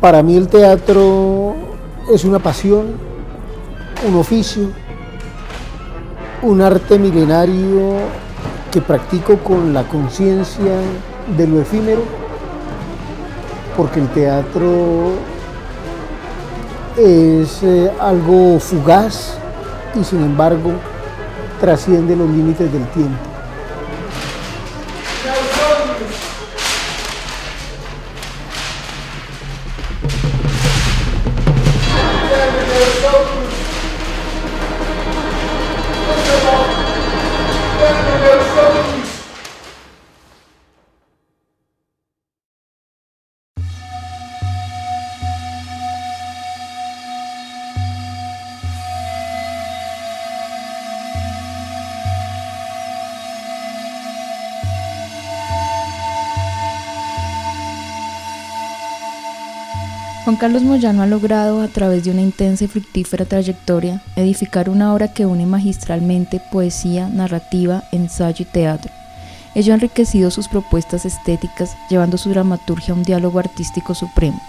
Para mí el teatro es una pasión, un oficio, un arte milenario que practico con la conciencia de lo efímero, porque el teatro es algo fugaz y sin embargo trasciende los límites del tiempo. Juan Carlos Moyano ha logrado, a través de una intensa y fructífera trayectoria, edificar una obra que une magistralmente poesía, narrativa, ensayo y teatro. Ello ha enriquecido sus propuestas estéticas, llevando su dramaturgia a un diálogo artístico supremo.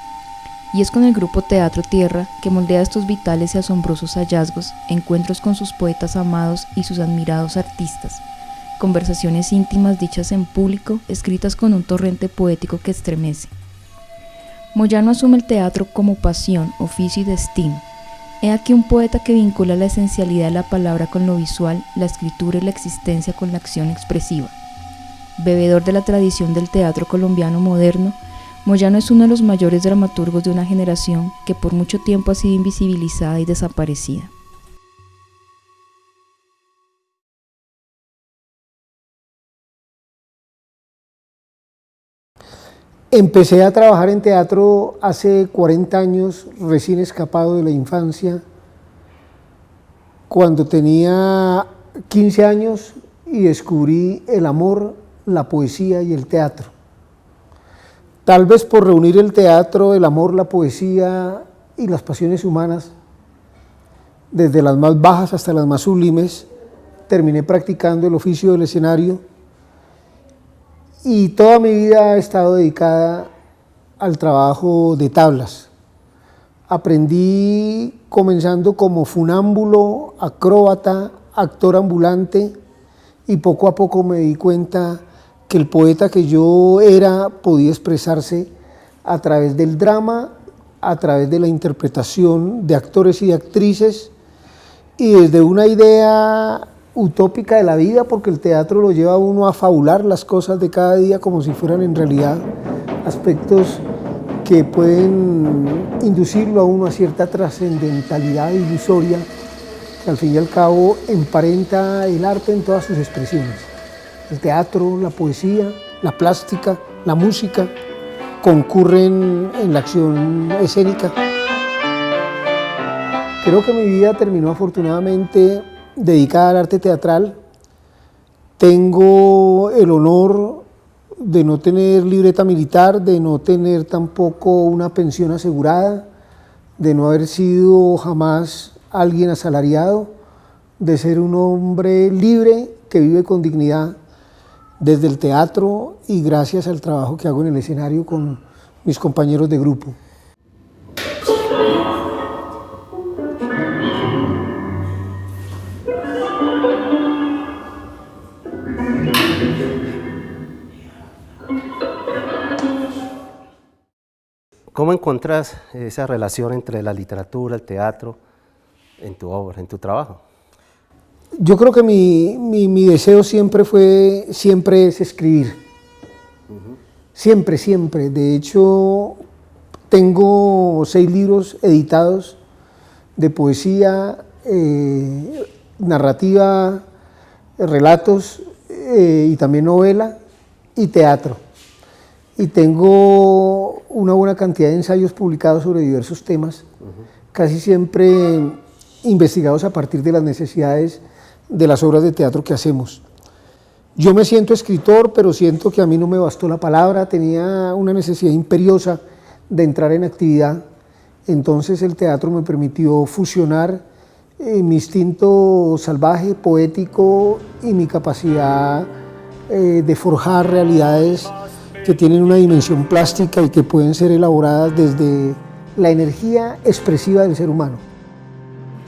Y es con el grupo Teatro Tierra que moldea estos vitales y asombrosos hallazgos, encuentros con sus poetas amados y sus admirados artistas, conversaciones íntimas dichas en público, escritas con un torrente poético que estremece. Moyano asume el teatro como pasión, oficio y destino. He aquí un poeta que vincula la esencialidad de la palabra con lo visual, la escritura y la existencia con la acción expresiva. Bebedor de la tradición del teatro colombiano moderno, Moyano es uno de los mayores dramaturgos de una generación que por mucho tiempo ha sido invisibilizada y desaparecida. Empecé a trabajar en teatro hace 40 años, recién escapado de la infancia, cuando tenía 15 años y descubrí el amor, la poesía y el teatro. Tal vez por reunir el teatro, el amor, la poesía y las pasiones humanas, desde las más bajas hasta las más sublimes, terminé practicando el oficio del escenario. Y toda mi vida he estado dedicada al trabajo de tablas. Aprendí comenzando como funámbulo, acróbata, actor ambulante, y poco a poco me di cuenta que el poeta que yo era podía expresarse a través del drama, a través de la interpretación de actores y de actrices, y desde una idea utópica de la vida, porque el teatro lo lleva a uno a fabular las cosas de cada día como si fueran en realidad aspectos que pueden inducirlo a uno a cierta trascendentalidad ilusoria que al fin y al cabo emparenta el arte en todas sus expresiones. El teatro, la poesía, la plástica, la música concurren en la acción escénica. Creo que mi vida terminó afortunadamente dedicada al arte teatral. Tengo el honor de no tener libreta militar, de no tener tampoco una pensión asegurada, de no haber sido jamás alguien asalariado, de ser un hombre libre que vive con dignidad desde el teatro y gracias al trabajo que hago en el escenario con mis compañeros de grupo. ¿Cómo encuentras esa relación entre la literatura, el teatro, en tu obra, en tu trabajo? Yo creo que mi deseo siempre es escribir. Siempre. De hecho, tengo 6 libros editados de poesía, narrativa, relatos y también novela y teatro. Y tengo una buena cantidad de ensayos publicados sobre diversos temas, casi siempre investigados a partir de las necesidades de las obras de teatro que hacemos. Yo me siento escritor, pero siento que a mí no me bastó la palabra, tenía una necesidad imperiosa de entrar en actividad. Entonces el teatro me permitió fusionar mi instinto salvaje, poético y mi capacidad de forjar realidades que tienen una dimensión plástica y que pueden ser elaboradas desde la energía expresiva del ser humano.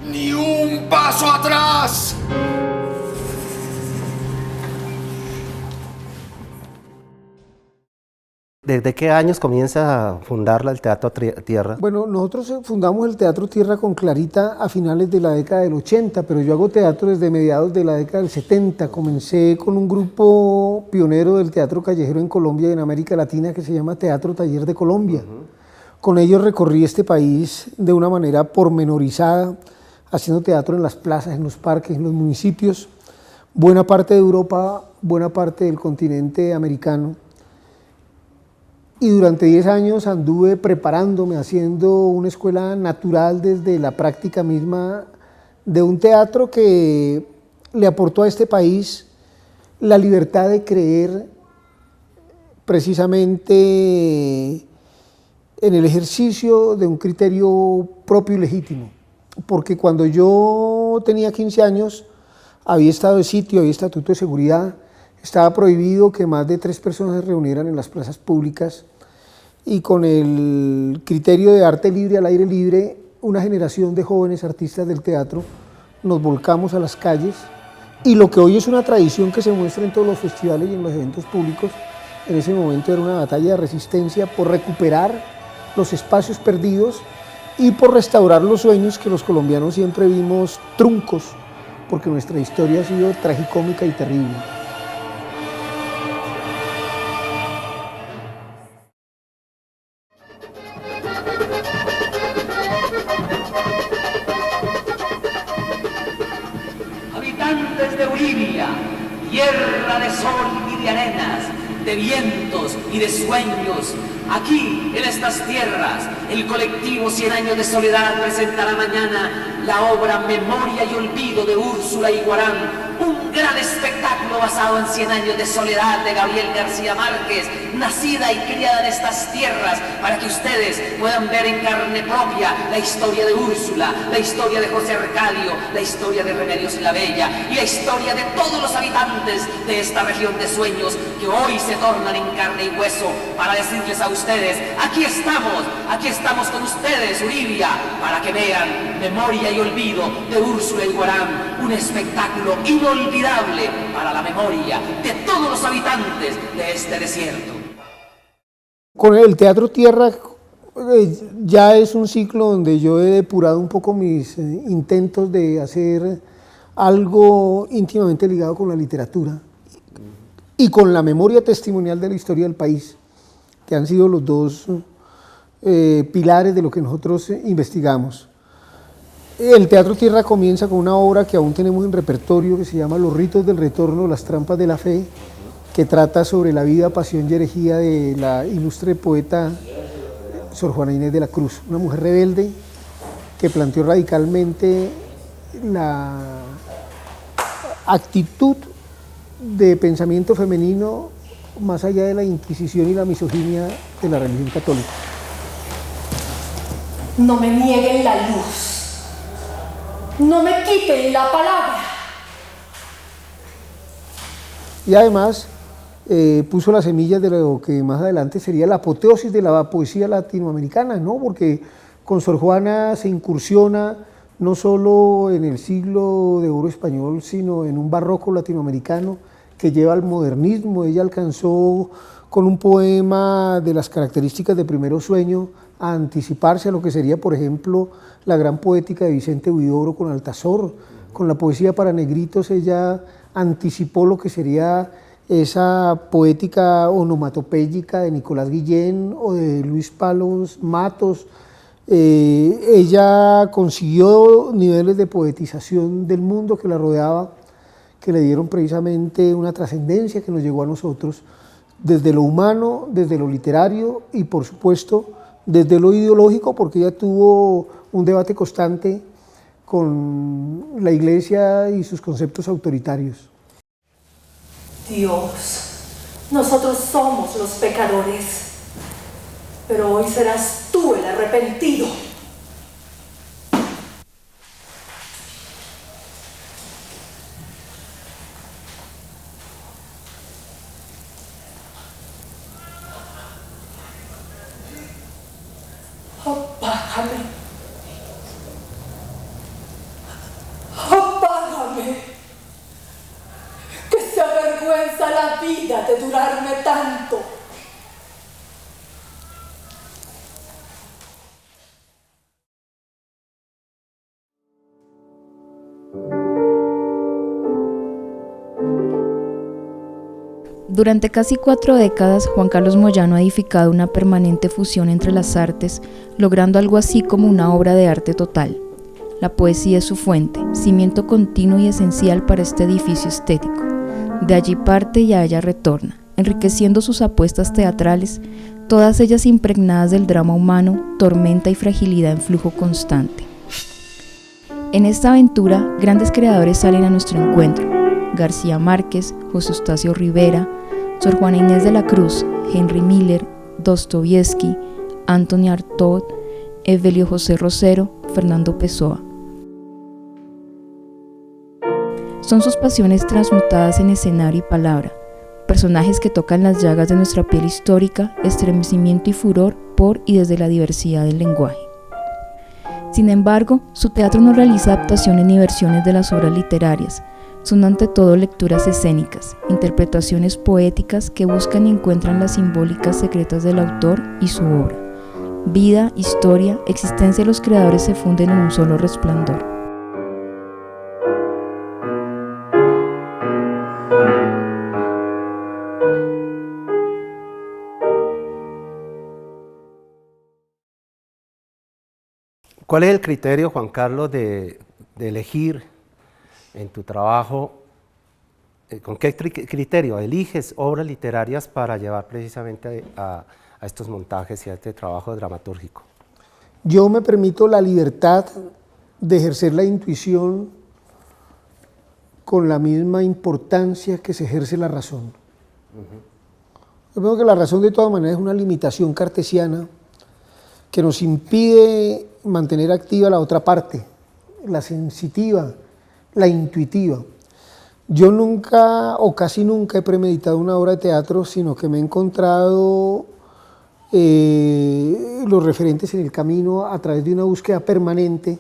¡Ni un paso atrás! ¿Desde qué años comienza a fundarla el Teatro Tierra? Bueno, nosotros fundamos el Teatro Tierra con Clarita a finales de la década del 80, pero yo hago teatro desde mediados de la década del 70. Comencé con un grupo pionero del teatro callejero en Colombia y en América Latina que se llama Teatro Taller de Colombia. Con ellos recorrí este país de una manera pormenorizada, haciendo teatro en las plazas, en los parques, en los municipios, buena parte de Europa, buena parte del continente americano. Y durante 10 años anduve preparándome, haciendo una escuela natural desde la práctica misma de un teatro que le aportó a este país la libertad de creer precisamente en el ejercicio de un criterio propio y legítimo. Porque cuando yo tenía 15 años había estado de sitio, había estatuto de seguridad, estaba prohibido que más de 3 personas se reunieran en las plazas públicas y con el criterio de arte libre al aire libre, una generación de jóvenes artistas del teatro nos volcamos a las calles y lo que hoy es una tradición que se muestra en todos los festivales y en los eventos públicos, en ese momento era una batalla de resistencia por recuperar los espacios perdidos y por restaurar los sueños que los colombianos siempre vimos truncos, porque nuestra historia ha sido tragicómica y terrible. Habitantes de Uribia, tierra de sol y de arenas, de vientos y de sueños, aquí en estas tierras, el colectivo 100 años de soledad presentará mañana la obra Memoria y Olvido de Úrsula Iguarán, un gran espectáculo basado en 100 años de soledad de Gabriel García Márquez, nacida y criada en estas tierras, para que ustedes puedan ver en carne propia la historia de Úrsula, la historia de José Arcadio, la historia de Remedios la Bella y la historia de todos los habitantes de esta región de sueños que hoy se tornan en carne y hueso para decirles a ustedes, aquí estamos con ustedes, Uribia, para que vean Memoria y Olvido de Úrsula Iguarán, un espectáculo inolvidable para la memoria de todos los habitantes de este desierto. Con el Teatro Tierra ya es un ciclo donde yo he depurado un poco mis intentos de hacer algo íntimamente ligado con la literatura y con la memoria testimonial de la historia del país, que han sido los dos pilares de lo que nosotros investigamos. El Teatro Tierra comienza con una obra que aún tenemos en repertorio que se llama Los ritos del retorno, las trampas de la fe, que trata sobre la vida, pasión y herejía de la ilustre poeta Sor Juana Inés de la Cruz, una mujer rebelde que planteó radicalmente la actitud de pensamiento femenino más allá de la Inquisición y la misoginia de la religión católica. No me nieguen la luz, no me quiten la palabra. Y además puso las semillas de lo que más adelante sería la apoteosis de la poesía latinoamericana, ¿no? Porque con Sor Juana se incursiona no solo en el siglo de oro español, sino en un barroco latinoamericano que lleva al modernismo. Ella alcanzó con un poema de las características de Primero Sueño a anticiparse a lo que sería, por ejemplo, la gran poética de Vicente Huidobro con Altazor. Con la poesía para negritos ella anticipó lo que sería esa poética onomatopéyica de Nicolás Guillén o de Luis Palos Matos. Ella consiguió niveles de poetización del mundo que la rodeaba, que le dieron precisamente una trascendencia que nos llegó a nosotros desde lo humano, desde lo literario y por supuesto desde lo ideológico, porque ella tuvo un debate constante con la Iglesia y sus conceptos autoritarios. Dios, nosotros somos los pecadores, pero hoy serás tú el arrepentido. Apágame. Apágame. Que se avergüenza la vida de durarme tanto. Durante casi 4 décadas, Juan Carlos Moyano ha edificado una permanente fusión entre las artes, logrando algo así como una obra de arte total. La poesía es su fuente, cimiento continuo y esencial para este edificio estético. De allí parte y a ella retorna, enriqueciendo sus apuestas teatrales, todas ellas impregnadas del drama humano, tormenta y fragilidad en flujo constante. En esta aventura, grandes creadores salen a nuestro encuentro: García Márquez, José Eustacio Rivera, Sor Juana Inés de la Cruz, Henry Miller, Dostoyevsky, Anthony Artaud, Evelio José Rosero, Fernando Pessoa. Son sus pasiones transmutadas en escenario y palabra, personajes que tocan las llagas de nuestra piel histórica, estremecimiento y furor por y desde la diversidad del lenguaje. Sin embargo, su teatro no realiza adaptaciones ni versiones de las obras literarias, son ante todo lecturas escénicas, interpretaciones poéticas que buscan y encuentran las simbólicas secretas del autor y su obra. Vida, historia, existencia de los creadores se funden en un solo resplandor. ¿Cuál es el criterio, Juan Carlos, de elegir en tu trabajo? ¿Con qué criterio eliges obras literarias para llevar precisamente a estos montajes y a este trabajo dramatúrgico? Yo me permito la libertad de ejercer la intuición con la misma importancia que se ejerce la razón. Yo creo que la razón de todas maneras es una limitación cartesiana que nos impide mantener activa la otra parte, la sensitiva, la intuitiva. Yo nunca o casi nunca he premeditado una obra de teatro, sino que me he encontrado los referentes en el camino a través de una búsqueda permanente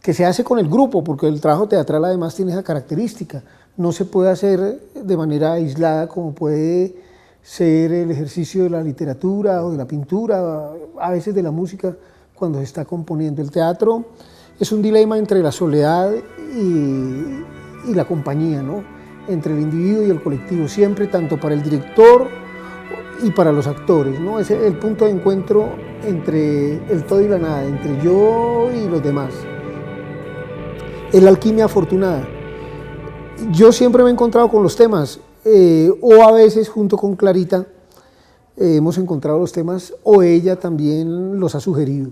que se hace con el grupo, porque el trabajo teatral además tiene esa característica. No se puede hacer de manera aislada como puede ser el ejercicio de la literatura o de la pintura, a veces de la música cuando se está componiendo. El teatro es un dilema entre la soledad y la compañía, ¿no? Entre el individuo y el colectivo, siempre tanto para el director y para los actores, ¿no? Es el punto de encuentro entre el todo y la nada, entre yo y los demás. Es la alquimia afortunada. Yo siempre me he encontrado con los temas, o a veces junto con Clarita hemos encontrado los temas, o ella también los ha sugerido.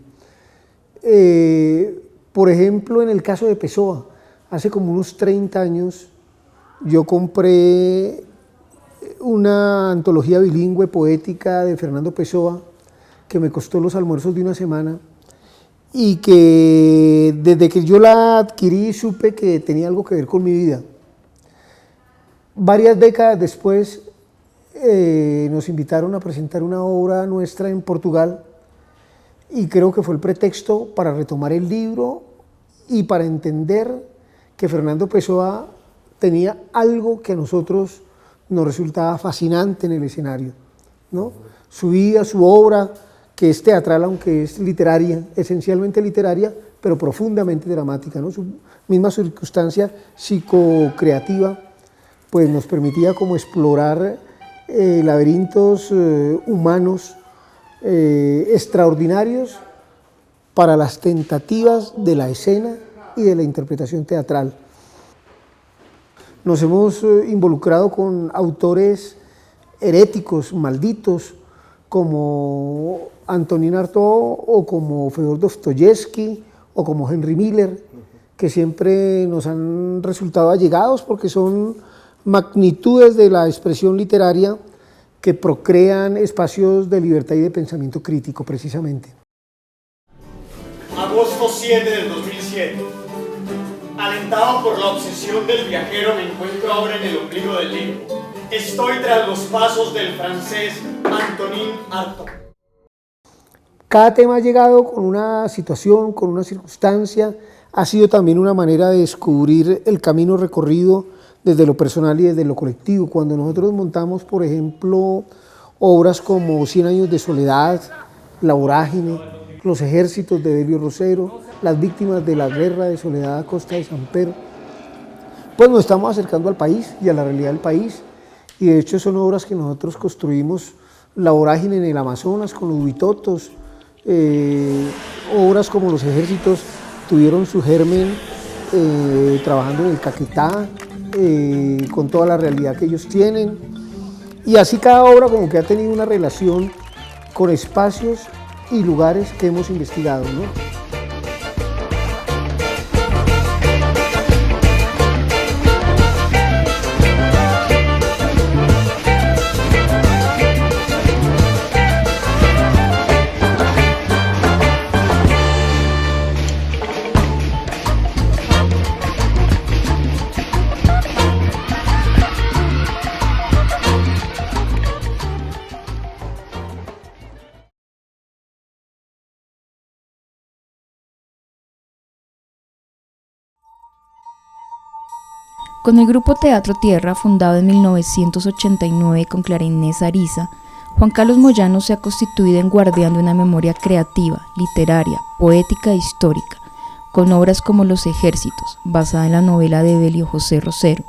Por ejemplo, en el caso de Pessoa, hace como unos 30 años yo compré una antología bilingüe poética de Fernando Pessoa que me costó los almuerzos de una semana y que desde que yo la adquirí supe que tenía algo que ver con mi vida. Varias décadas después nos invitaron a presentar una obra nuestra en Portugal y creo que fue el pretexto para retomar el libro y para entender que Fernando Pessoa tenía algo que a nosotros nos resultaba fascinante en el escenario, ¿no? Su vida, su obra, que es teatral, aunque es literaria, esencialmente literaria, pero profundamente dramática, ¿no? Su misma circunstancia psicocreativa pues nos permitía como explorar laberintos humanos extraordinarios para las tentativas de la escena y de la interpretación teatral. Nos hemos involucrado con autores heréticos, malditos, como Antonin Artaud o como Fyodor Dostoyevsky o como Henry Miller, que siempre nos han resultado allegados porque son magnitudes de la expresión literaria que procrean espacios de libertad y de pensamiento crítico, precisamente. Agosto 7 del 2007. Alentado por la obsesión del viajero, me encuentro ahora en el ombligo del libro. Estoy tras los pasos del francés Antonin Artaud. Cada tema ha llegado con una situación, con una circunstancia, ha sido también una manera de descubrir el camino recorrido desde lo personal y desde lo colectivo. Cuando nosotros montamos, por ejemplo, obras como 100 años de soledad, La vorágine, Los ejércitos de Delio Rosero, Las víctimas de la guerra de Soledad a costa de San Pedro, pues nos estamos acercando al país y a la realidad del país, y de hecho son obras que nosotros construimos. La vorágine en el Amazonas con los huitotos, obras como Los ejércitos tuvieron su germen trabajando en el Caquetá, con toda la realidad que ellos tienen, y así cada obra como que ha tenido una relación con espacios y lugares que hemos investigado, ¿no? Con el grupo Teatro Tierra, fundado en 1989 con Clara Inés Ariza, Juan Carlos Moyano se ha constituido en guardián de una memoria creativa, literaria, poética e histórica, con obras como Los ejércitos, basada en la novela de Belio José Rosero,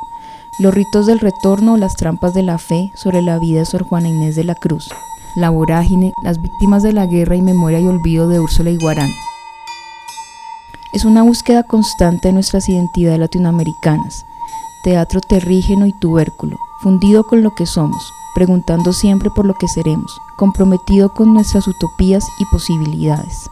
Los ritos del retorno o Las trampas de la fe, sobre la vida de Sor Juana Inés de la Cruz, La vorágine, Las víctimas de la guerra y memoria y olvido de Úrsula Iguarán. Es una búsqueda constante de nuestras identidades latinoamericanas, teatro terrígeno y tubérculo, fundido con lo que somos, preguntando siempre por lo que seremos, comprometido con nuestras utopías y posibilidades.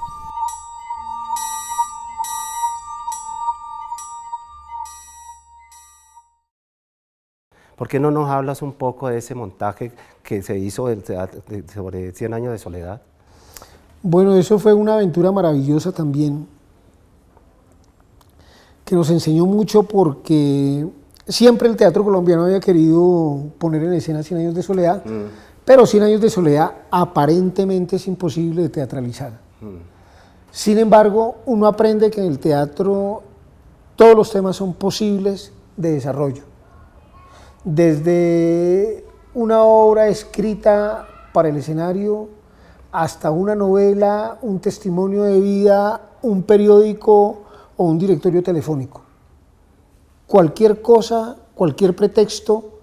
¿Por qué no nos hablas un poco de ese montaje que se hizo sobre 100 años de soledad? Bueno, eso fue una aventura maravillosa también, que nos enseñó mucho porque siempre el teatro colombiano había querido poner en escena 100 años de soledad, pero 100 años de soledad aparentemente es imposible de teatralizar. Sin embargo, uno aprende que en el teatro todos los temas son posibles de desarrollo. Desde una obra escrita para el escenario hasta una novela, un testimonio de vida, un periódico o un directorio telefónico. Cualquier cosa, cualquier pretexto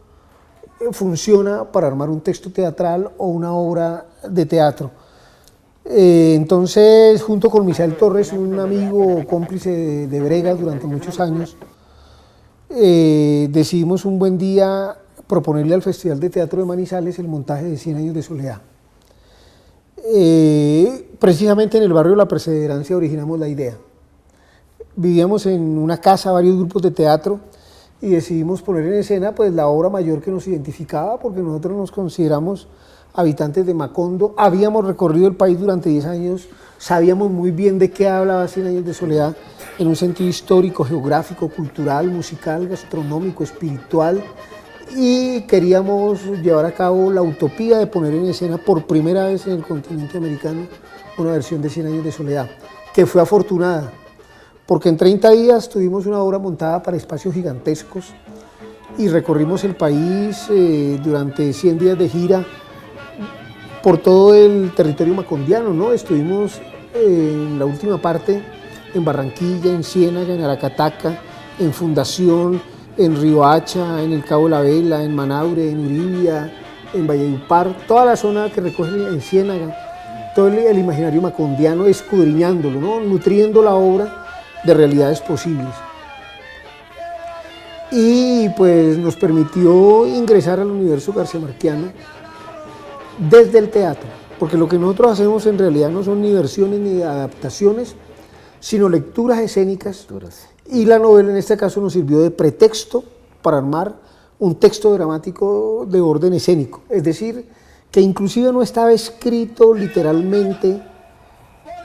funciona para armar un texto teatral o una obra de teatro. Entonces, junto con Misael Torres, un amigo cómplice de Bregas durante muchos años, decidimos un buen día proponerle al Festival de Teatro de Manizales el montaje de 100 años de soledad. Precisamente en el barrio La Perseverancia originamos la idea. Vivíamos en una casa, varios grupos de teatro, y decidimos poner en escena pues, la obra mayor que nos identificaba, porque nosotros nos consideramos habitantes de Macondo, habíamos recorrido el país durante 10 años, sabíamos muy bien de qué hablaba 100 años de soledad, en un sentido histórico, geográfico, cultural, musical, gastronómico, espiritual, y queríamos llevar a cabo la utopía de poner en escena por primera vez en el continente americano una versión de 100 años de soledad, que fue afortunada, porque en 30 días tuvimos una obra montada para espacios gigantescos y recorrimos el país durante 100 días de gira por todo el territorio macondiano, ¿no? Estuvimos en la última parte en Barranquilla, en Ciénaga, en Aracataca, en Fundación, en Riohacha, en el Cabo de la Vela, en Manaure, en Uribia, en Valledupar, toda la zona que recoge en Ciénaga, todo el imaginario macondiano, escudriñándolo, ¿no? Nutriendo la obra de realidades posibles. Y pues nos permitió ingresar al universo garciamarquiano desde el teatro, porque lo que nosotros hacemos en realidad no son ni versiones ni adaptaciones, sino lecturas escénicas, y la novela en este caso nos sirvió de pretexto para armar un texto dramático de orden escénico, es decir, que inclusive no estaba escrito literalmente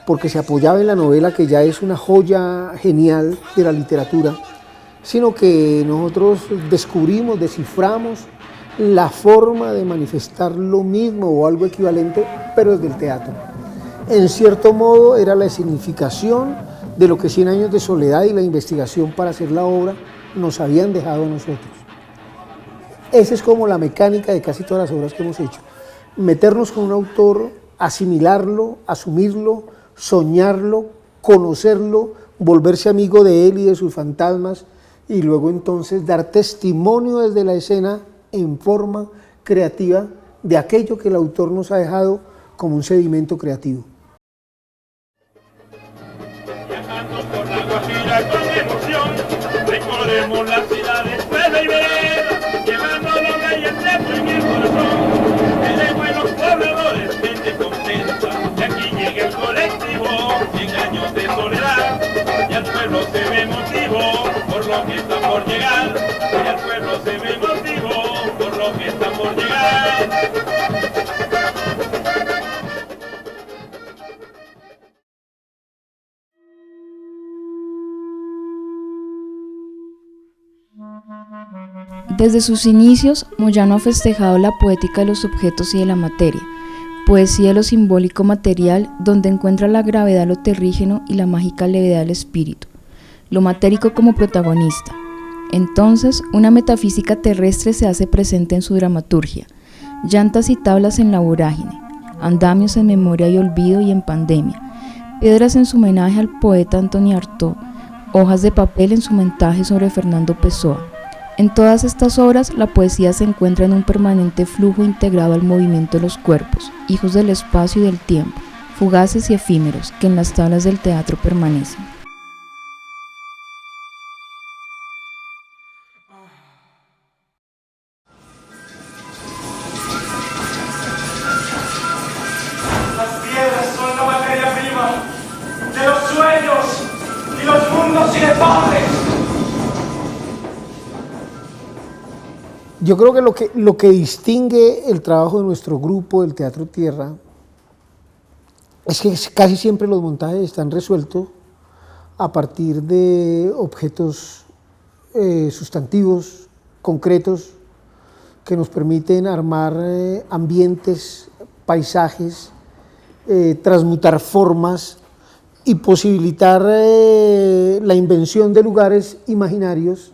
porque se apoyaba en la novela, que ya es una joya genial de la literatura, sino que nosotros descubrimos, desciframos la forma de manifestar lo mismo o algo equivalente, pero desde el teatro. en cierto modo era la escenificación de lo que 100 años de soledad y la investigación para hacer la obra nos habían dejado a nosotros. Esa es como la mecánica de casi todas las obras que hemos hecho. Meternos con un autor, asimilarlo, asumirlo, soñarlo, conocerlo, volverse amigo de él y de sus fantasmas, y luego entonces dar testimonio desde la escena en forma creativa de aquello que el autor nos ha dejado como un sedimento creativo. Viajando por la Guajira con emoción, recorremos las ciudades, pueblo y vereda, llevando lo que hay dentro en el corazón. De buenos pobladores, gente contenta, y aquí llega el colectivo, 100 años de soledad, y al pueblo se ve emotivo por lo que está por llegar, y al pueblo se ve emotivo por lo que está por llegar. Desde sus inicios, Moyano ha festejado la poética de los objetos y de la materia, poesía de lo simbólico material, donde encuentra la gravedad lo terrígeno y la mágica levedad del espíritu, lo matérico como protagonista. Entonces, una metafísica terrestre se hace presente en su dramaturgia, llantas y tablas en la vorágine, andamios en memoria y olvido y en pandemia, piedras en su homenaje al poeta Antonio Artaud, hojas de papel en su mensaje sobre Fernando Pessoa. En todas estas obras, la poesía se encuentra en un permanente flujo integrado al movimiento de los cuerpos, hijos del espacio y del tiempo, fugaces y efímeros, que en las tablas del teatro permanecen. Las piedras son la materia prima de los sueños y los mundos inefable. Yo creo que lo que distingue el trabajo de nuestro grupo del Teatro Tierra es que casi siempre los montajes están resueltos a partir de objetos sustantivos, concretos, que nos permiten armar ambientes, paisajes, transmutar formas y posibilitar la invención de lugares imaginarios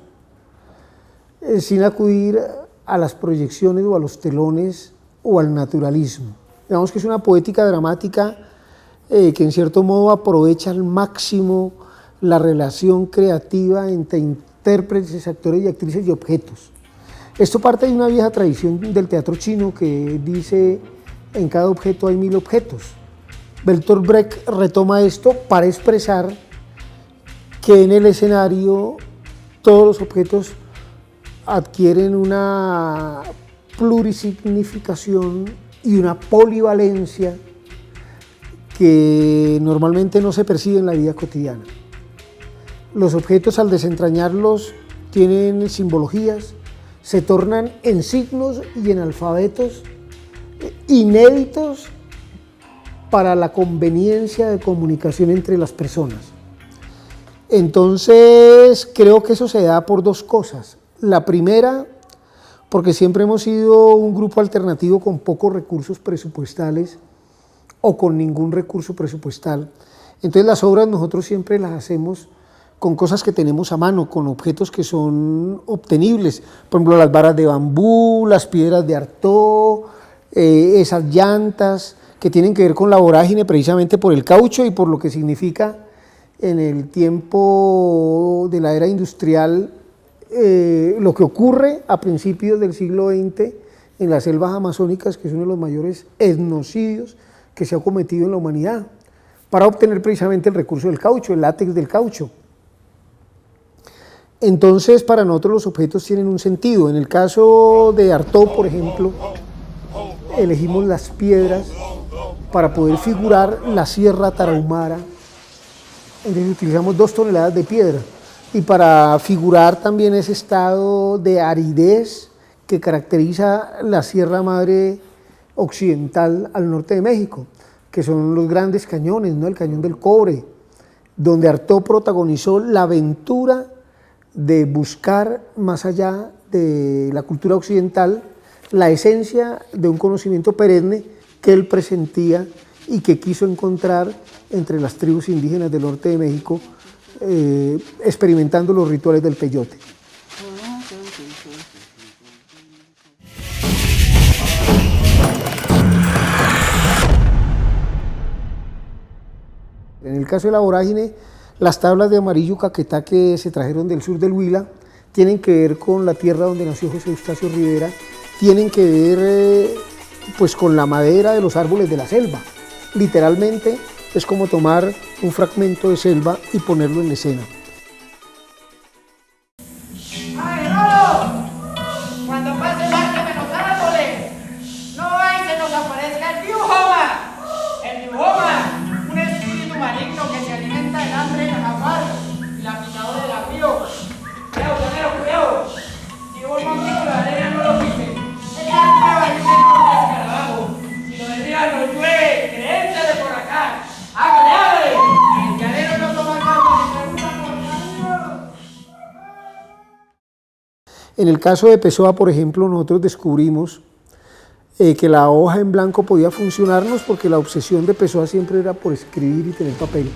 sin acudir a las proyecciones o a los telones o al naturalismo. Digamos que es una poética dramática que en cierto modo aprovecha al máximo la relación creativa entre intérpretes, actores y actrices y objetos. Esto parte de una vieja tradición del teatro chino que dice: en cada objeto hay 1000 objetos. Bertolt Brecht retoma esto para expresar que en el escenario todos los objetos adquieren una plurisignificación y una polivalencia que normalmente no se percibe en la vida cotidiana. Los objetos, al desentrañarlos, tienen simbologías, se tornan en signos y en alfabetos inéditos para la conveniencia de comunicación entre las personas. Entonces, creo que eso se da por dos cosas. La primera, porque siempre hemos sido un grupo alternativo con pocos recursos presupuestales o con ningún recurso presupuestal. Entonces las obras nosotros siempre las hacemos con cosas que tenemos a mano, con objetos que son obtenibles. Por ejemplo, las varas de bambú, las piedras de Artaud, esas llantas que tienen que ver con la vorágine precisamente por el caucho y por lo que significa en el tiempo de la era industrial lo que ocurre a principios del siglo XX en las selvas amazónicas, que es uno de los mayores etnocidios que se ha cometido en la humanidad, para obtener precisamente el recurso del caucho, el látex del caucho. Entonces, para nosotros los objetos tienen un sentido. En el caso de Artaud, por ejemplo, elegimos las piedras para poder figurar la Sierra Tarahumara. Entonces utilizamos 2 toneladas de piedra. Y para figurar también ese estado de aridez que caracteriza la Sierra Madre Occidental al norte de México, que son los grandes cañones, ¿no? El Cañón del Cobre, donde Artaud protagonizó la aventura de buscar más allá de la cultura occidental la esencia de un conocimiento perenne que él presentía y que quiso encontrar entre las tribus indígenas del norte de México, experimentando los rituales del peyote. En el caso de la vorágine, las tablas de amarillo Caquetá que se trajeron del sur del Huila tienen que ver con la tierra donde nació José Eustacio Rivera, tienen que ver pues con la madera de los árboles de la selva. Literalmente es como tomar un fragmento de selva y ponerlo en escena. ¡Ay, Rolo! Cuando pase el arte de los árboles, no hay que nos aparezca el Biuhoma. El Biuhoma, un espíritu maligno que se alimenta del hambre del jaguar y la picadora del río. Cuidado, llanero, cuidado. Si un montículo de arena no lo pise, el arte va a ir como un escarabajo. Si lo de arriba no llueve, créense de por acá. ¡Hágale, hágale! El llanero no toma calma ni pregunta por nadie. En el caso de Pessoa, por ejemplo, nosotros descubrimos que la hoja en blanco podía funcionarnos porque la obsesión de Pessoa siempre era por escribir y tener papel.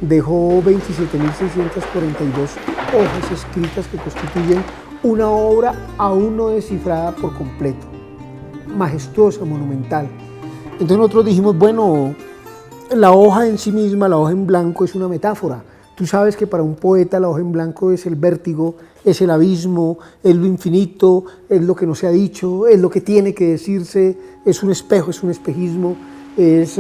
Dejó 27.642 hojas escritas que constituyen una obra aún no descifrada por completo, majestuosa, monumental. Entonces nosotros dijimos, bueno, la hoja en sí misma, la hoja en blanco es una metáfora. Tú sabes que para un poeta la hoja en blanco es el vértigo, es el abismo, es lo infinito, es lo que no se ha dicho, es lo que tiene que decirse, es un espejo, es un espejismo, es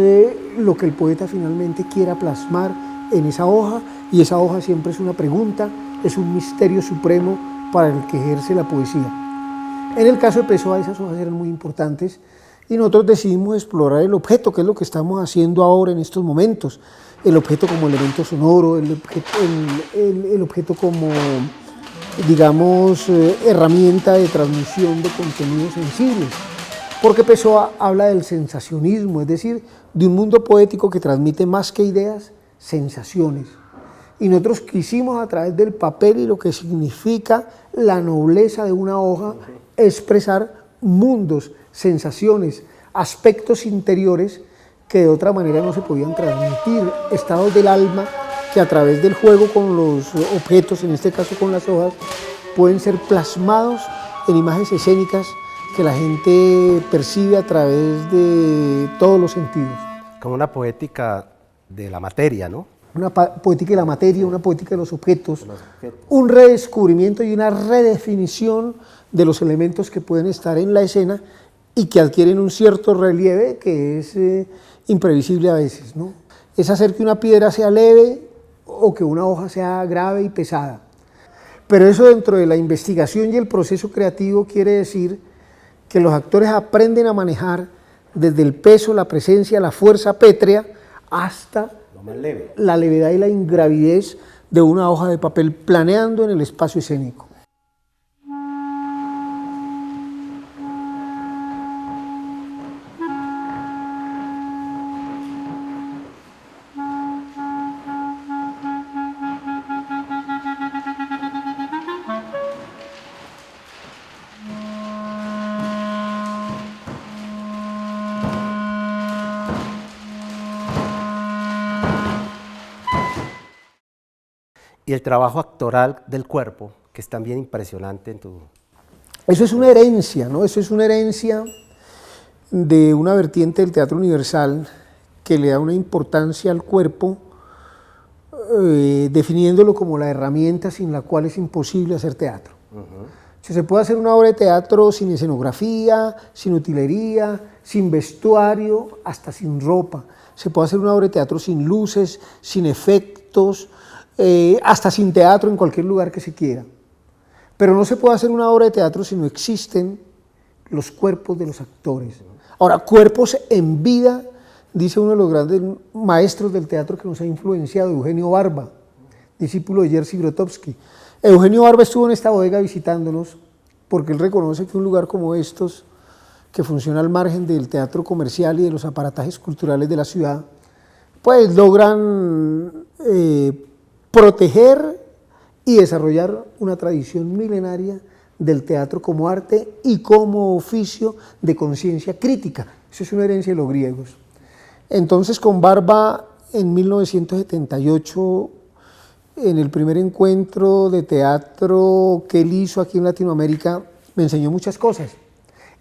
lo que el poeta finalmente quiera plasmar en esa hoja, y esa hoja siempre es una pregunta, es un misterio supremo para el que ejerce la poesía. En el caso de Pessoa esas hojas eran muy importantes y nosotros decidimos explorar el objeto, que es lo que estamos haciendo ahora en estos momentos, el objeto como elemento sonoro, el objeto como, digamos, herramienta de transmisión de contenidos sensibles, porque Pessoa habla del sensacionismo, es decir, de un mundo poético que transmite más que ideas, sensaciones. Y nosotros quisimos a través del papel y lo que significa la nobleza de una hoja expresar mundos, sensaciones, aspectos interiores que de otra manera no se podían transmitir, estados del alma que a través del juego con los objetos, en este caso con las hojas, pueden ser plasmados en imágenes escénicas que la gente percibe a través de todos los sentidos. Como una poética de la materia, ¿no? Una poética de la materia, una poética de los objetos, un redescubrimiento y una redefinición de los elementos que pueden estar en la escena y que adquieren un cierto relieve que es imprevisible a veces, ¿no? Es hacer que una piedra sea leve o que una hoja sea grave y pesada. Pero eso dentro de la investigación y el proceso creativo quiere decir que los actores aprenden a manejar desde el peso, la presencia, la fuerza pétrea, hasta la levedad y la ingravidez de una hoja de papel planeando en el espacio escénico. Y el trabajo actoral del cuerpo, que es también impresionante en tu... Eso es una herencia, ¿no? Eso es una herencia de una vertiente del teatro universal que le da una importancia al cuerpo, definiéndolo como la herramienta sin la cual es imposible hacer teatro. Se puede hacer una obra de teatro sin escenografía, sin utilería, sin vestuario, hasta sin ropa. Se puede hacer una obra de teatro sin luces, sin efectos, hasta sin teatro en cualquier lugar que se quiera. Pero no se puede hacer una obra de teatro si no existen los cuerpos de los actores. Ahora, cuerpos en vida, dice uno de los grandes maestros del teatro que nos ha influenciado, Eugenio Barba, discípulo de Jerzy Grotowski. Eugenio Barba estuvo en esta bodega visitándonos porque él reconoce que un lugar como estos, que funciona al margen del teatro comercial y de los aparatajes culturales de la ciudad, pues logran proteger y desarrollar una tradición milenaria del teatro como arte y como oficio de conciencia crítica. Eso es una herencia de los griegos. Entonces con Barba en 1978, en el primer encuentro de teatro que él hizo aquí en Latinoamérica, me enseñó muchas cosas,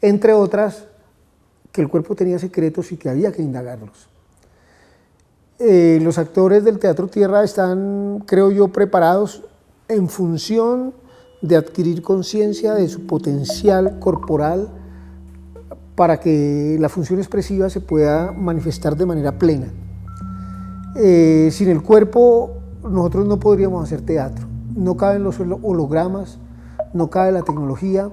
entre otras que el cuerpo tenía secretos y que había que indagarlos. Los actores del Teatro Tierra están, creo yo, preparados en función de adquirir conciencia de su potencial corporal para que la función expresiva se pueda manifestar de manera plena. Sin el cuerpo nosotros no podríamos hacer teatro, no caben los hologramas, no cabe la tecnología.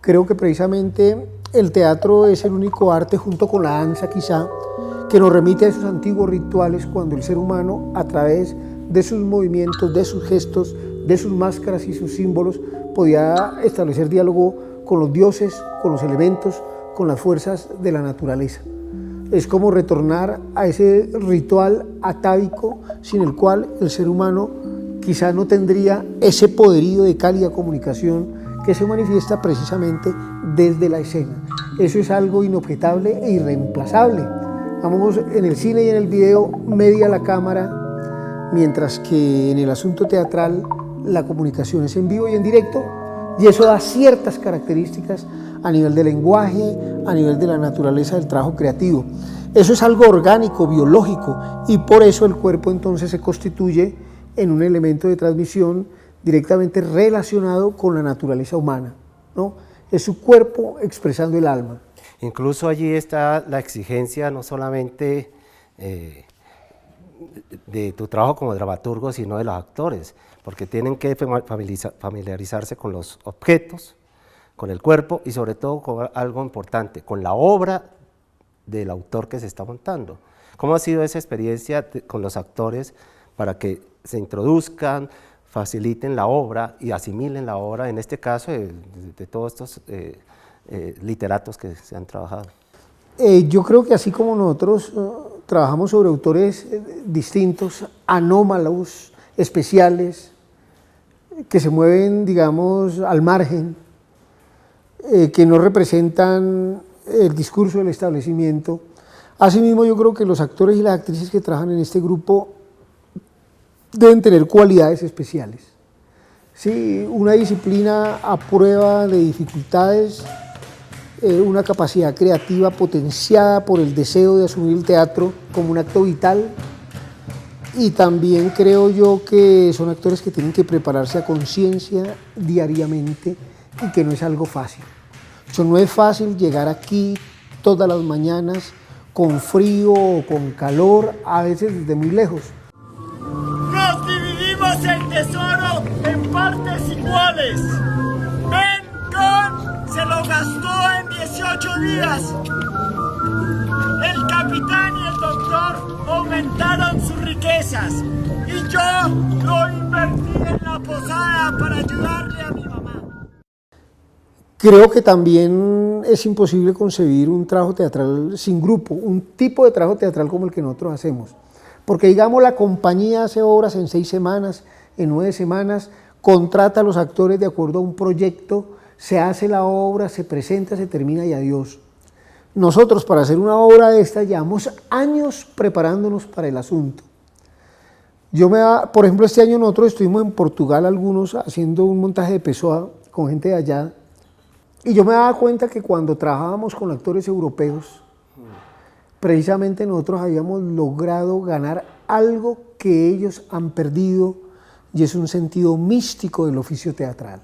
Creo que precisamente el teatro es el único arte, junto con la danza quizá, que nos remite a esos antiguos rituales cuando el ser humano, a través de sus movimientos, de sus gestos, de sus máscaras y sus símbolos, podía establecer diálogo con los dioses, con los elementos, con las fuerzas de la naturaleza. Es como retornar a ese ritual atávico sin el cual el ser humano quizá no tendría ese poderío de cálida comunicación que se manifiesta precisamente desde la escena. Eso es algo inobjetable e irreemplazable. Vamos, en el cine y en el video media la cámara, mientras que en el asunto teatral la comunicación es en vivo y en directo, y eso da ciertas características a nivel de lenguaje, a nivel de la naturaleza del trabajo creativo. Eso es algo orgánico, biológico, y por eso el cuerpo entonces se constituye en un elemento de transmisión directamente relacionado con la naturaleza humana, ¿no? Es su cuerpo expresando el alma. Incluso allí está la exigencia no solamente de tu trabajo como dramaturgo, sino de los actores, porque tienen que familiarizarse con los objetos, con el cuerpo y sobre todo con algo importante, con la obra del autor que se está montando. ¿Cómo ha sido esa experiencia con los actores para que se introduzcan, faciliten la obra y asimilen la obra, en este caso de todos estos literatos que se han trabajado? Yo creo que así como nosotros trabajamos sobre autores distintos, anómalos, especiales, que se mueven, digamos, al margen, que no representan el discurso del establecimiento, asimismo yo creo que los actores y las actrices que trabajan en este grupo deben tener cualidades especiales. Sí, una disciplina a prueba de dificultades, una capacidad creativa potenciada por el deseo de asumir el teatro como un acto vital, y también creo yo que son actores que tienen que prepararse a conciencia diariamente y que no es algo fácil. Eso no es fácil llegar aquí todas las mañanas con frío o con calor, a veces desde muy lejos. Nos dividimos el tesoro en partes iguales. Ben Gunn se lo gastó en 18 días. El capitán y el doctor aumentaron sus riquezas y yo lo invertí en la posada para ayudarle a mi mamá. Creo que también es imposible concebir un trabajo teatral sin grupo, un tipo de trabajo teatral como el que nosotros hacemos. Porque digamos la compañía hace obras en 6 semanas, en 9 semanas, contrata a los actores de acuerdo a un proyecto, se hace la obra, se presenta, se termina y adiós. Nosotros para hacer una obra de esta llevamos años preparándonos para el asunto. Por ejemplo, este año nosotros estuvimos en Portugal algunos haciendo un montaje de Pessoa con gente de allá, y yo me daba cuenta que cuando trabajábamos con actores europeos, precisamente nosotros habíamos logrado ganar algo que ellos han perdido, y es un sentido místico del oficio teatral.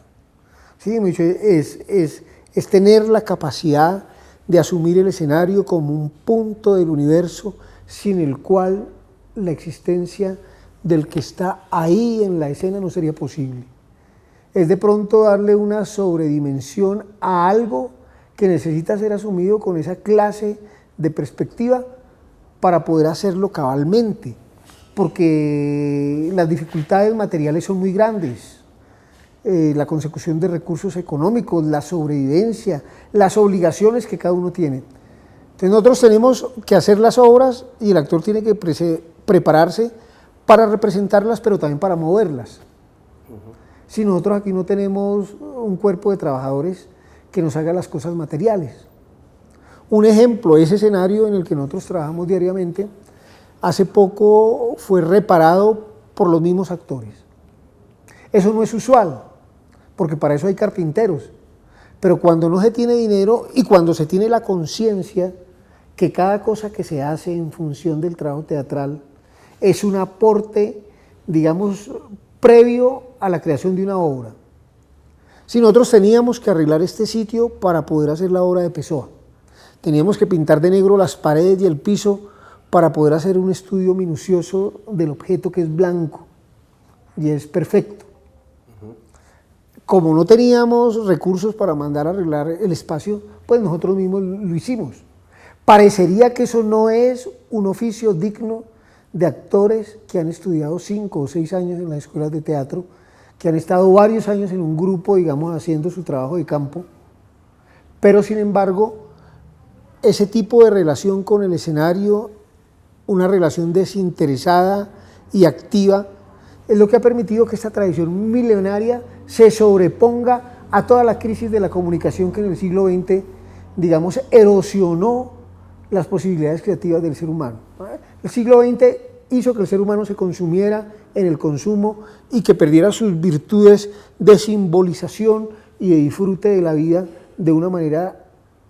¿Sí? Es tener la capacidad de asumir el escenario como un punto del universo sin el cual la existencia del que está ahí en la escena no sería posible. Es de pronto darle una sobredimensión a algo que necesita ser asumido con esa clase de perspectiva para poder hacerlo cabalmente, porque las dificultades materiales son muy grandes, la consecución de recursos económicos, la sobrevivencia, las obligaciones que cada uno tiene. Entonces nosotros tenemos que hacer las obras y el actor tiene que prepararse para representarlas, pero también para moverlas. Si nosotros aquí no tenemos un cuerpo de trabajadores que nos haga las cosas materiales, Un ejemplo, ese escenario en el que nosotros trabajamos diariamente, hace poco fue reparado por los mismos actores. Eso no es usual, porque para eso hay carpinteros, pero cuando no se tiene dinero y cuando se tiene la conciencia que cada cosa que se hace en función del trabajo teatral es un aporte, digamos, previo a la creación de una obra. Si nosotros teníamos que arreglar este sitio para poder hacer la obra de Pessoa, teníamos que pintar de negro las paredes y el piso para poder hacer un estudio minucioso del objeto que es blanco y es perfecto. Como no teníamos recursos para mandar a arreglar el espacio, pues nosotros mismos lo hicimos. Parecería que eso no es un oficio digno de actores que han estudiado 5 o 6 años en las escuelas de teatro, que han estado varios años en un grupo, digamos, haciendo su trabajo de campo, pero sin embargo, ese tipo de relación con el escenario, una relación desinteresada y activa, es lo que ha permitido que esta tradición milenaria se sobreponga a toda la crisis de la comunicación que en el siglo XX, digamos, erosionó las posibilidades creativas del ser humano. El siglo XX hizo que el ser humano se consumiera en el consumo y que perdiera sus virtudes de simbolización y de disfrute de la vida de una manera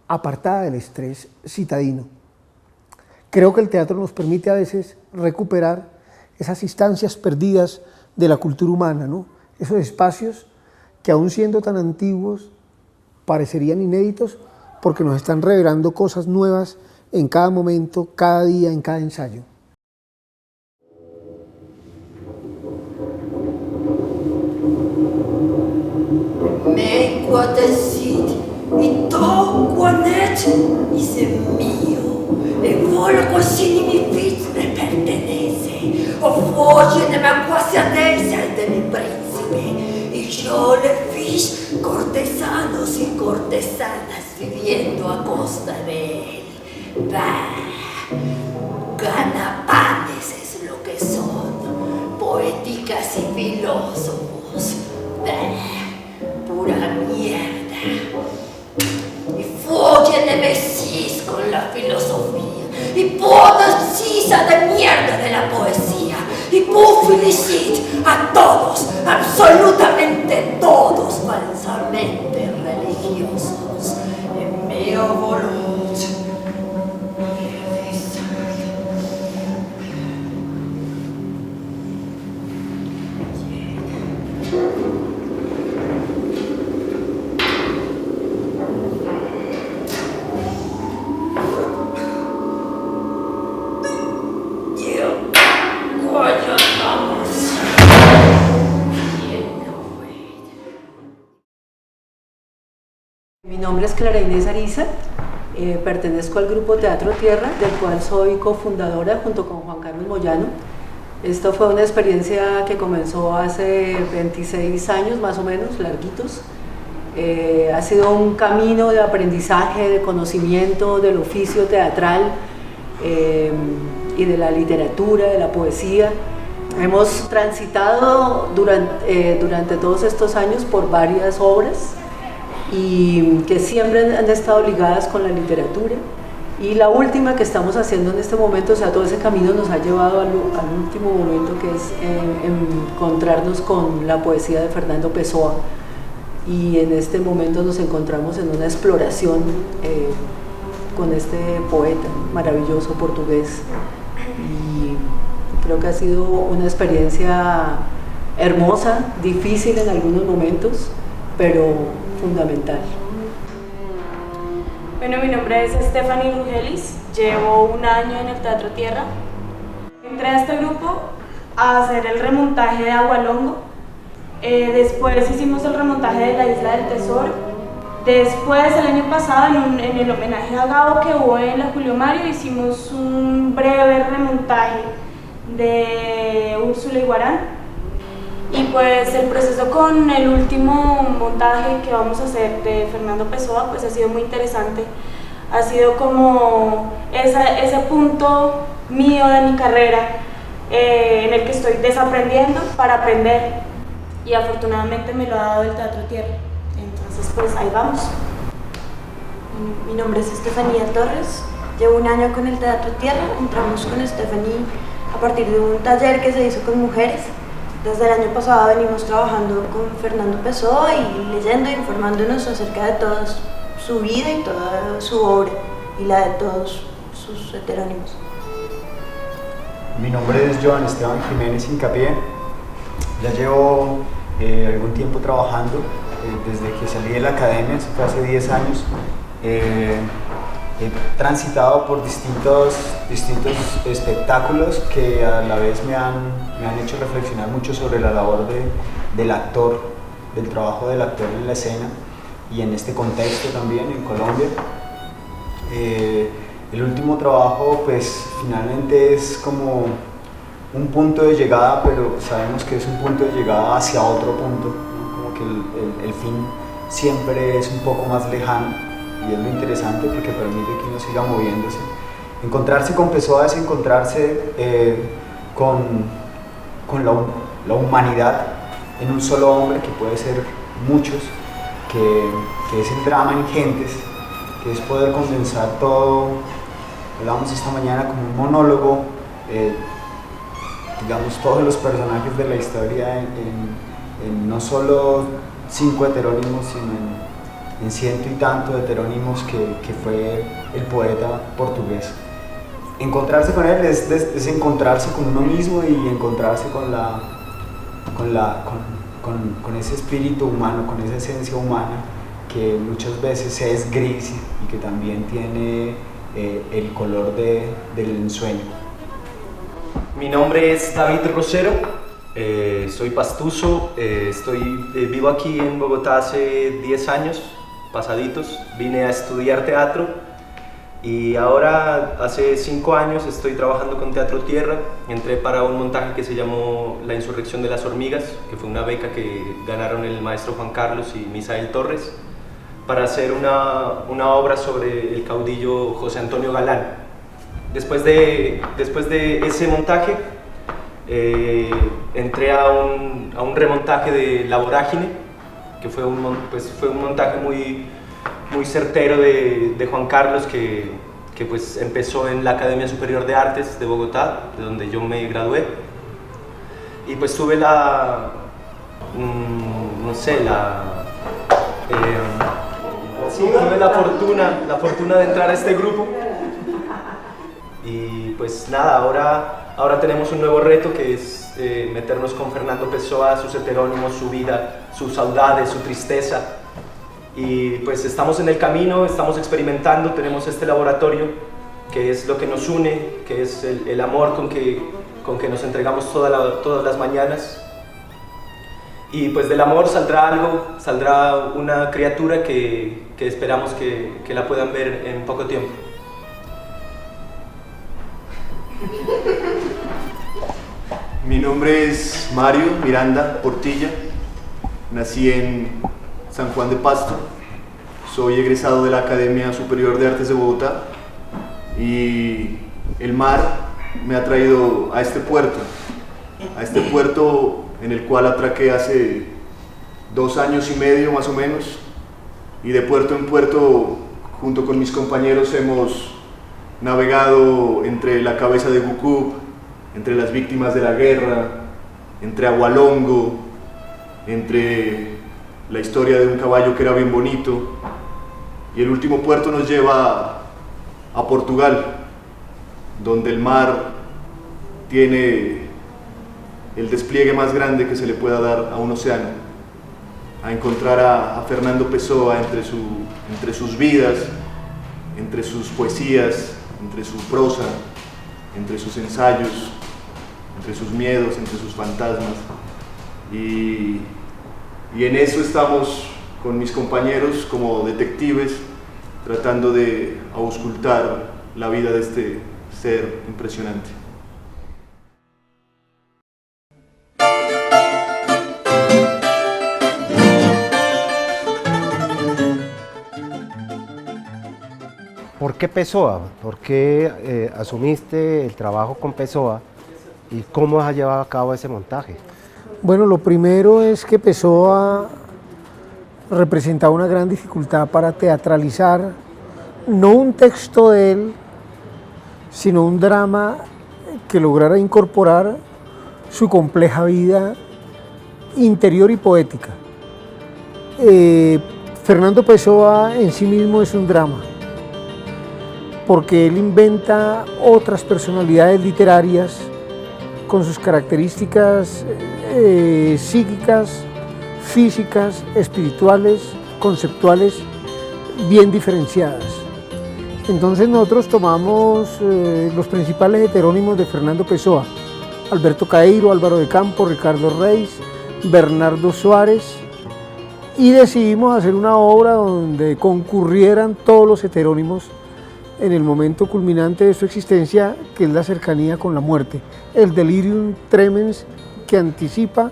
apartada del estrés citadino. Creo que el teatro nos permite a veces recuperar esas instancias perdidas de la cultura humana, ¿no? Esos espacios que aún siendo tan antiguos parecerían inéditos porque nos están revelando cosas nuevas en cada momento, cada día, en cada ensayo. Me guadacit e toco net e se mio e volgo sin mi vit me pertenece o foge de ma quasi adencia de mi príncipe y yo le vis cortesanos y cortesanas viviendo a costa de él. Bah, ganapanes es lo que son, poéticas y filósofos. Bah, pura mierda. Y follen de Mesís con la filosofía, y podacisa de mierda de la poesía, y felicit a todos, absolutamente todos, falsamente religiosos, en meo volunt. Mi nombre es Clara Inés Ariza, pertenezco al grupo Teatro Tierra, del cual soy cofundadora junto con Juan Carlos Moyano. Esto fue una experiencia que comenzó hace 26 años, más o menos, larguitos. Ha sido un camino de aprendizaje, de conocimiento del oficio teatral y de la literatura, de la poesía. Hemos transitado durante todos estos años por varias obras y que siempre han estado ligadas con la literatura, y la última que estamos haciendo en este momento, o sea, todo ese camino nos ha llevado al último momento, que es encontrarnos con la poesía de Fernando Pessoa, y en este momento nos encontramos en una exploración con este poeta maravilloso portugués, y creo que ha sido una experiencia hermosa, difícil en algunos momentos, pero fundamental. Bueno, mi nombre es Stephanie Rugelis, llevo 1 año en el Teatro Tierra. Entré a este grupo a hacer el remontaje de Agualongo, después hicimos el remontaje de la Isla del Tesoro, después el año pasado en el homenaje a Gabo que hubo en la Julio Mario hicimos un breve remontaje de Úrsula Iguarán. Y pues el proceso con el último montaje que vamos a hacer de Fernando Pessoa pues ha sido muy interesante. Ha sido como ese punto mío de mi carrera en el que estoy desaprendiendo para aprender, y afortunadamente me lo ha dado el Teatro Tierra. Entonces pues ahí vamos. Mi nombre es Estefanía Torres, llevo un año con el Teatro Tierra. Entramos con Stephanie a partir de un taller que se hizo con mujeres. Desde el año pasado venimos trabajando con Fernando Pessoa y leyendo e informándonos acerca de toda su vida y toda su obra y la de todos sus heterónimos. Mi nombre es Joan Esteban Jiménez Hincapié. Ya llevo algún tiempo trabajando, desde que salí de la academia, eso fue hace 10 años. He transitado por distintos espectáculos que a la vez me han hecho reflexionar mucho sobre la labor del actor, del trabajo del actor en la escena y en este contexto también en Colombia. El último trabajo pues finalmente es como un punto de llegada, pero sabemos que es un punto de llegada hacia otro punto, ¿no? Como que el fin siempre es un poco más lejano y es lo interesante porque permite que uno siga moviéndose. Encontrarse con Pessoa es encontrarse con la humanidad en un solo hombre, que puede ser muchos, que es el drama en gentes, que es poder condensar todo. Hablamos esta mañana como un monólogo, digamos, todos los personajes de la historia en no solo 5 heterónimos, sino en ciento y tanto heterónimos que fue el poeta portugués. Encontrarse con él es encontrarse con uno mismo y encontrarse con ese espíritu humano, con esa esencia humana que muchas veces es gris y que también tiene el color del ensueño. Mi nombre es David Rosero, soy pastuso, vivo aquí en Bogotá hace 10 años pasaditos. Vine a estudiar teatro y ahora hace 5 años estoy trabajando con Teatro Tierra. Entré para un montaje que se llamó La Insurrección de las Hormigas, que fue una beca que ganaron el maestro Juan Carlos y Misael Torres, para hacer una obra sobre el caudillo José Antonio Galán. Después de ese montaje, entré a un remontaje de La Vorágine, que fue un montaje muy certero de Juan Carlos, que pues empezó en la Academia Superior de Artes de Bogotá, de donde yo me gradué. Y pues tuve la fortuna de entrar a este grupo. Y pues nada, ahora tenemos un nuevo reto, que es meternos con Fernando Pessoa, sus heterónimos, su vida, sus saudades, su tristeza. Y pues estamos en el camino, estamos experimentando, tenemos este laboratorio que es lo que nos une, que es el amor con que nos entregamos todas las mañanas. Y pues del amor saldrá algo, saldrá una criatura que esperamos que la puedan ver en poco tiempo. Mi nombre es Mario Miranda Portilla, nací en San Juan de Pasto, soy egresado de la Academia Superior de Artes de Bogotá y el mar me ha traído a este puerto en el cual atraqué hace 2 años y medio más o menos, y de puerto en puerto junto con mis compañeros hemos navegado entre la cabeza de Gucúp, entre las víctimas de la guerra, entre Agualongo, entre la historia de un caballo que era bien bonito, y el último puerto nos lleva a Portugal, donde el mar tiene el despliegue más grande que se le pueda dar a un océano, a encontrar a Fernando Pessoa entre sus vidas, entre sus poesías, entre su prosa, entre sus ensayos, entre sus miedos, entre sus fantasmas. Y en eso estamos con mis compañeros como detectives, tratando de auscultar la vida de este ser impresionante. ¿Por qué Pessoa? ¿Por qué asumiste el trabajo con Pessoa y cómo has llevado a cabo ese montaje? Bueno, lo primero es que Pessoa representaba una gran dificultad para teatralizar no un texto de él, sino un drama que lograra incorporar su compleja vida interior y poética. Fernando Pessoa en sí mismo es un drama, porque él inventa otras personalidades literarias con sus características psíquicas, físicas, espirituales, conceptuales, bien diferenciadas. Entonces nosotros tomamos los principales heterónimos de Fernando Pessoa: Alberto Caeiro, Álvaro de Campos, Ricardo Reis, Bernardo Suárez, y decidimos hacer una obra donde concurrieran todos los heterónimos en el momento culminante de su existencia, que es la cercanía con la muerte, el delirium tremens que anticipa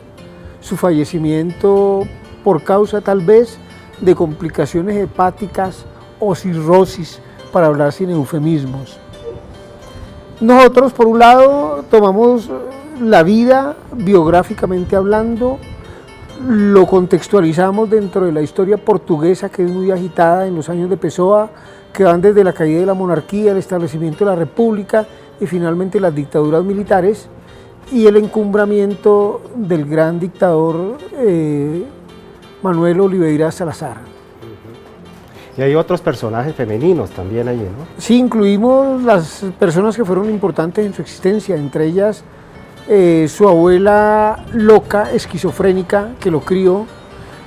su fallecimiento por causa tal vez de complicaciones hepáticas o cirrosis, para hablar sin eufemismos. Nosotros, por un lado, tomamos la vida biográficamente hablando, lo contextualizamos dentro de la historia portuguesa, que es muy agitada en los años de Pessoa, que van desde la caída de la monarquía, el establecimiento de la república y finalmente las dictaduras militares, y el encumbramiento del gran dictador Manuel Oliveira Salazar. Y hay otros personajes femeninos también allí, ¿no? Sí, incluimos las personas que fueron importantes en su existencia, entre ellas su abuela loca, esquizofrénica, que lo crió,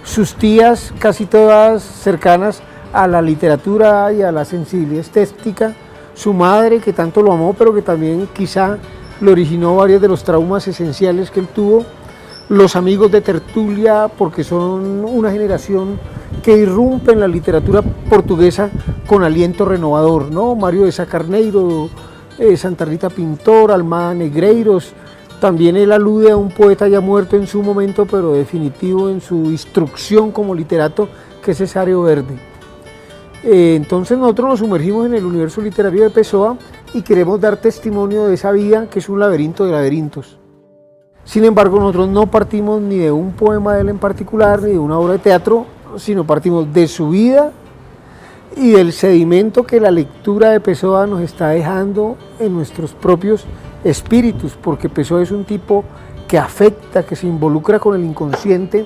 sus tías casi todas cercanas a la literatura y a la sensibilidad estética, su madre, que tanto lo amó, pero que también quizá le originó varios de los traumas esenciales que él tuvo, los amigos de tertulia, porque son una generación que irrumpe en la literatura portuguesa con aliento renovador, ¿no? Mário de Sá Carneiro, Santa Rita Pintor, Almada Negreiros. También él alude a un poeta ya muerto en su momento, pero definitivo en su instrucción como literato, que es Cesário Verde. Entonces nosotros nos sumergimos en el universo literario de Pessoa y queremos dar testimonio de esa vida, que es un laberinto de laberintos. Sin embargo, nosotros no partimos ni de un poema de él en particular, ni de una obra de teatro, sino partimos de su vida y del sedimento que la lectura de Pessoa nos está dejando en nuestros propios espíritus, porque Pessoa es un tipo que afecta, que se involucra con el inconsciente,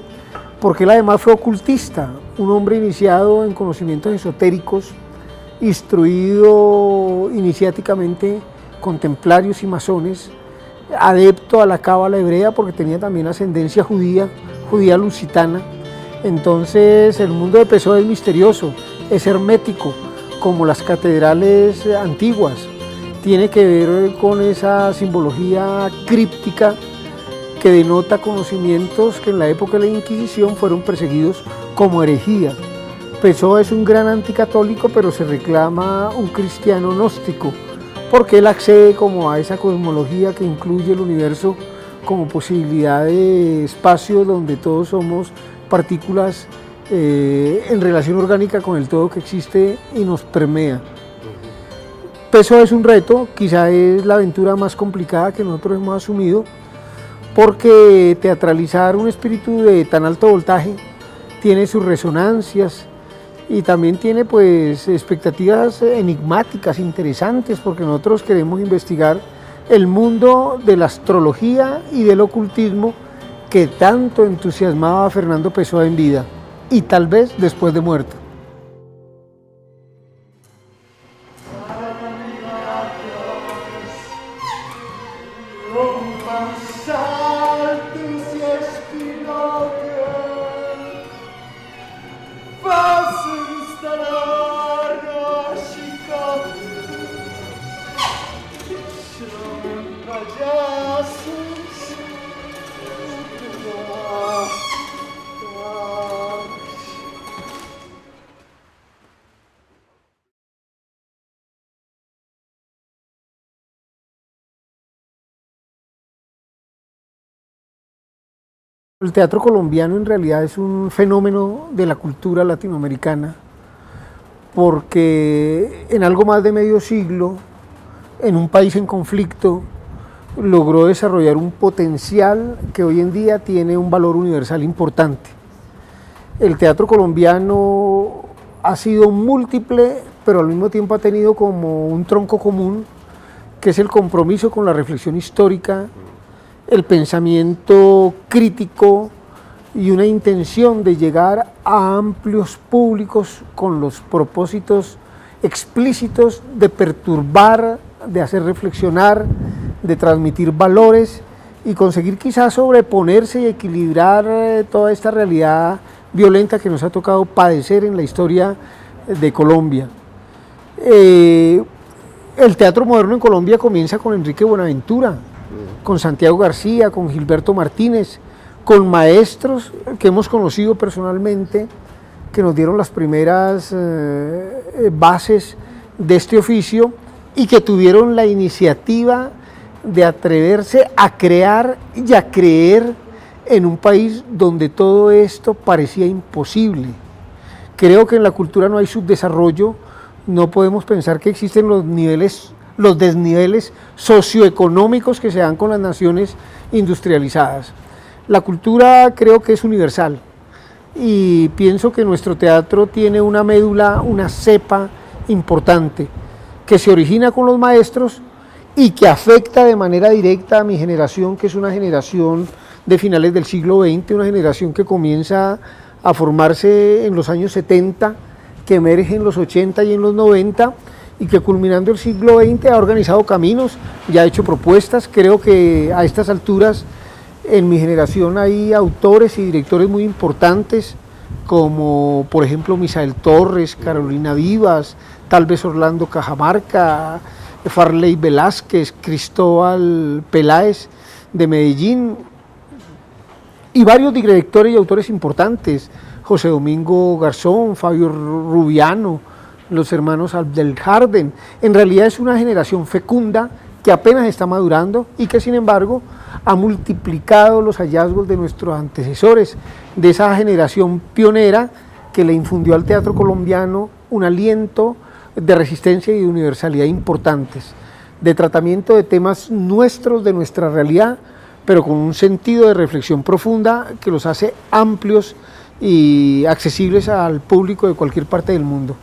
porque él además fue ocultista, un hombre iniciado en conocimientos esotéricos, instruido iniciáticamente con templarios y masones, adepto a la cábala hebrea porque tenía también ascendencia judía lusitana. Entonces el mundo de Pessoa es misterioso, es hermético, como las catedrales antiguas. Tiene que ver con esa simbología críptica que denota conocimientos que en la época de la Inquisición fueron perseguidos como herejía. Pessoa es un gran anticatólico, pero se reclama un cristiano gnóstico, porque él accede como a esa cosmología que incluye el universo como posibilidad de espacio donde todos somos partículas en relación orgánica con el todo que existe y nos permea. Pessoa es un reto, quizá es la aventura más complicada que nosotros hemos asumido, porque teatralizar un espíritu de tan alto voltaje tiene sus resonancias y también tiene pues expectativas enigmáticas, interesantes, porque nosotros queremos investigar el mundo de la astrología y del ocultismo que tanto entusiasmaba a Fernando Pessoa en vida y tal vez después de muerto. El teatro colombiano en realidad es un fenómeno de la cultura latinoamericana, porque en algo más de medio siglo, en un país en conflicto, logró desarrollar un potencial que hoy en día tiene un valor universal importante. El teatro colombiano ha sido múltiple, pero al mismo tiempo ha tenido como un tronco común, que es el compromiso con la reflexión histórica, el pensamiento crítico y una intención de llegar a amplios públicos con los propósitos explícitos de perturbar, de hacer reflexionar, de transmitir valores y conseguir quizás sobreponerse y equilibrar toda esta realidad violenta que nos ha tocado padecer en la historia de Colombia. El teatro moderno en Colombia comienza con Enrique Buenaventura, con Santiago García, con Gilberto Martínez, con maestros que hemos conocido personalmente, que nos dieron las primeras bases de este oficio y que tuvieron la iniciativa de atreverse a crear y a creer en un país donde todo esto parecía imposible. Creo que en la cultura no hay subdesarrollo, no podemos pensar que existen los desniveles socioeconómicos que se dan con las naciones industrializadas. La cultura creo que es universal y pienso que nuestro teatro tiene una médula, una cepa importante que se origina con los maestros y que afecta de manera directa a mi generación, que es una generación de finales del siglo XX, una generación que comienza a formarse en los años 70, que emerge en los 80 y en los 90 y que culminando el siglo XX ha organizado caminos, ya ha hecho propuestas. Creo que a estas alturas en mi generación hay autores y directores muy importantes como por ejemplo Misael Torres, Carolina Vivas, tal vez Orlando Cajamarca, Farley Velázquez, Cristóbal Peláez de Medellín y varios directores y autores importantes, José Domingo Garzón, Fabio Rubiano, los hermanos Abdelharden. En realidad es una generación fecunda que apenas está madurando y que sin embargo ha multiplicado los hallazgos de nuestros antecesores, de esa generación pionera que le infundió al teatro colombiano un aliento de resistencia y de universalidad importantes, de tratamiento de temas nuestros, de nuestra realidad, pero con un sentido de reflexión profunda que los hace amplios y accesibles al público de cualquier parte del mundo.